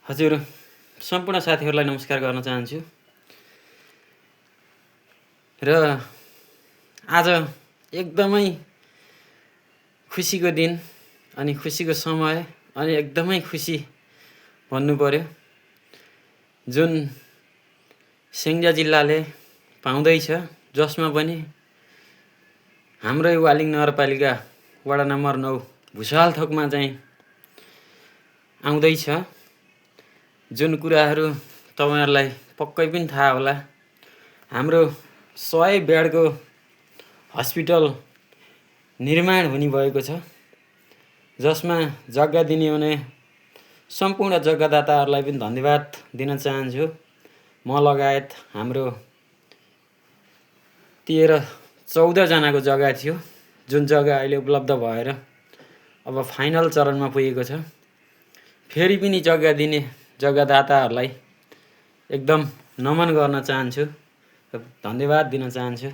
हजुर सम्पूर्ण साथीहरूलाई नमस्कार गर्न चाहन्छु र आज एकदमै खुसीको दिन अनि खुसीको समय अनि एकदमै खुसी भन्नु पर्यो जुन स्याङ्जा जिल्लाले पाउँदैछ जसमा पनि हाम्रै वालिङ नगरपालिका वडा नम्बर 9 भुसाल थोकमा चाहिँ आउँदैछ। जुन कुराहरू तपाईहरुलाई पक्कै पनि थाहा होला, हाम्रो 100 बेडको हस्पिटल निर्माण हुने भएको छ, जसमा जग्गा दिने हुने सम्पूर्ण जग्गादाताहरूलाई पनि धन्यवाद दिन चाहन्छु। म लगायत हाम्रो 13-14 जनाको जग्गा थियो, जुन जग्गा अहिले उपलब्ध भएर अब फाइनल चरणमा पुगेको छ। फेरि पनि जग्गा दिने जग्गादाताहरूलाई एकदम नमन गर्न चाहन्छु, धन्यवाद दिन चाहन्छु।